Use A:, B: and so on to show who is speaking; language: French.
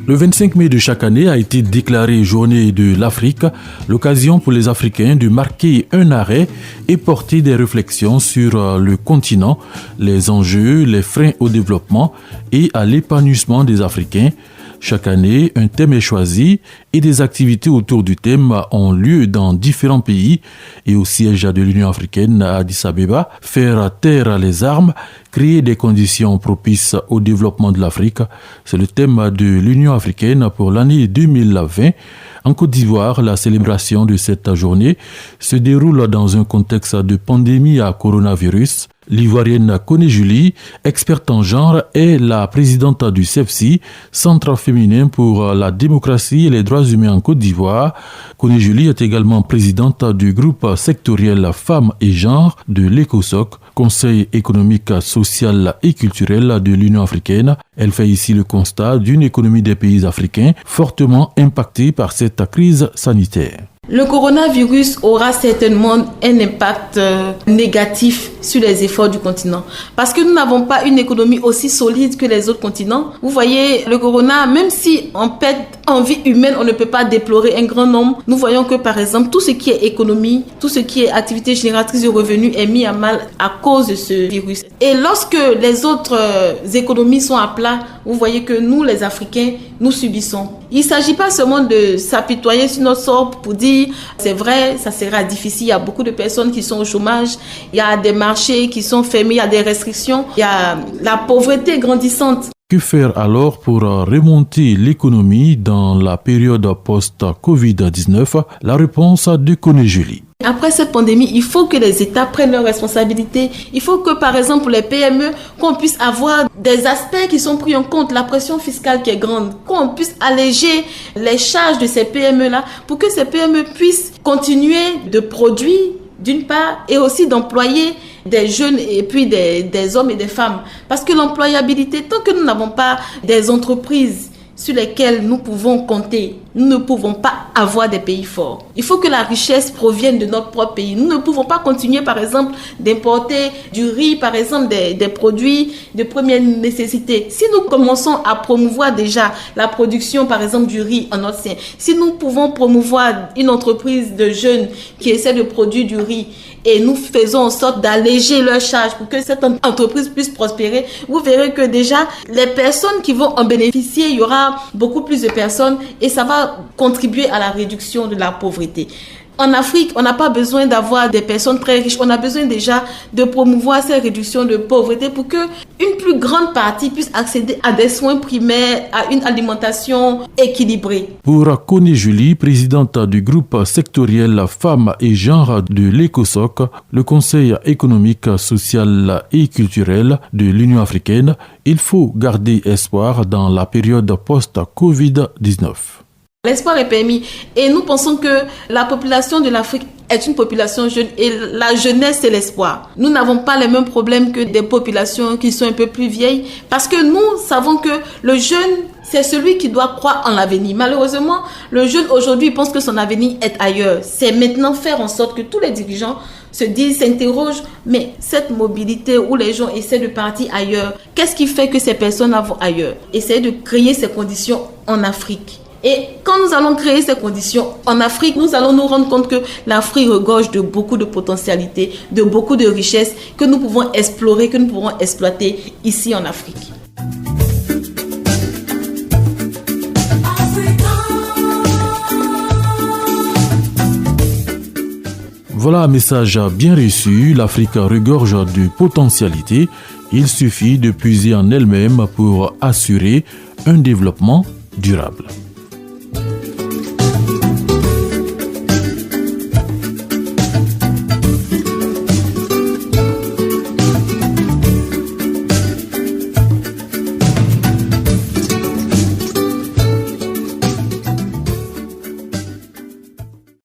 A: Le 25 mai de chaque année a été déclaré Journée de l'Afrique, l'occasion pour les Africains de marquer un arrêt et porter des réflexions sur le continent, les enjeux, les freins au développement et à l'épanouissement des Africains. Chaque année, un thème est choisi et des activités autour du thème ont lieu dans différents pays et au siège de l'Union africaine à Addis Abeba, faire taire les armes, créer des conditions propices au développement de l'Afrique. C'est le thème de l'Union africaine pour l'année 2020. En Côte d'Ivoire, la célébration de cette journée se déroule dans un contexte de pandémie à coronavirus. L'Ivoirienne Koné Julie, experte en genre, est la présidente du CEFSI, Centre féminin pour la démocratie et les droits humains en Côte d'Ivoire. Koné Julie est également présidente du groupe sectoriel Femmes et Genre de l'ECOSOC, Conseil économique, social et culturel de l'Union africaine. Elle fait ici le constat d'une économie des pays africains fortement impactée par cette crise sanitaire.
B: Le coronavirus aura certainement un impact négatif sur les efforts du continent. Parce que nous n'avons pas une économie aussi solide que les autres continents. Vous voyez, le corona, même si on perd en vie humaine, on ne peut pas déplorer un grand nombre. Nous voyons que, par exemple, tout ce qui est économie, tout ce qui est activité génératrice de revenus est mis à mal à cause de ce virus. Et lorsque les autres économies sont à plat, vous voyez que nous, les Africains, nous subissons. Il ne s'agit pas seulement de s'apitoyer sur notre sort pour dire c'est vrai, ça sera difficile. Il y a beaucoup de personnes qui sont au chômage, il y a des marchés qui sont fermés, il y a des restrictions, il y a la pauvreté grandissante.
A: Que faire alors pour remonter l'économie dans la période post-Covid-19? La réponse de Koné Julie.
B: Après cette pandémie, il faut que les États prennent leurs responsabilités. Il faut que, par exemple, pour les PME, qu'on puisse avoir des aspects qui sont pris en compte, la pression fiscale qui est grande, qu'on puisse alléger les charges de ces PME-là pour que ces PME puissent continuer de produire, d'une part, et aussi d'employer des jeunes et puis des hommes et des femmes. Parce que l'employabilité, tant que nous n'avons pas des entreprises sur lesquels nous pouvons compter, nous ne pouvons pas avoir des pays forts. Il faut que la richesse provienne de notre propre pays. Nous ne pouvons pas continuer, par exemple, d'importer du riz, par exemple, des produits de première nécessité. Si nous commençons à promouvoir déjà la production, par exemple, du riz en notre sein, si nous pouvons promouvoir une entreprise de jeunes qui essaie de produire du riz, et nous faisons en sorte d'alléger leurs charges pour que cette entreprise puisse prospérer, vous verrez que déjà, les personnes qui vont en bénéficier, il y aura beaucoup plus de personnes et ça va contribuer à la réduction de la pauvreté. En Afrique, on n'a pas besoin d'avoir des personnes très riches. On a besoin déjà de promouvoir ces réductions de pauvreté pour que une plus grande partie puisse accéder à des soins primaires, à une alimentation équilibrée.
A: Pour Koné Julie, présidente du groupe sectoriel Femmes et Genre de l'ECOSOC, le Conseil économique, social et culturel de l'Union africaine, il faut garder espoir dans la période post-Covid-19.
B: L'espoir est permis et nous pensons que la population de l'Afrique est une population jeune et la jeunesse c'est l'espoir. Nous n'avons pas les mêmes problèmes que des populations qui sont un peu plus vieilles parce que nous savons que le jeune c'est celui qui doit croire en l'avenir. Malheureusement, le jeune aujourd'hui pense que son avenir est ailleurs. C'est maintenant faire en sorte que tous les dirigeants s'interrogent, mais cette mobilité où les gens essaient de partir ailleurs, qu'est-ce qui fait que ces personnes vont ailleurs? Essayer de créer ces conditions en Afrique. Et quand nous allons créer ces conditions en Afrique, nous allons nous rendre compte que l'Afrique regorge de beaucoup de potentialités, de beaucoup de richesses que nous pouvons explorer, que nous pourrons exploiter ici en Afrique.
A: Voilà un message bien reçu. L'Afrique regorge de potentialités. Il suffit de puiser en elle-même pour assurer un développement durable.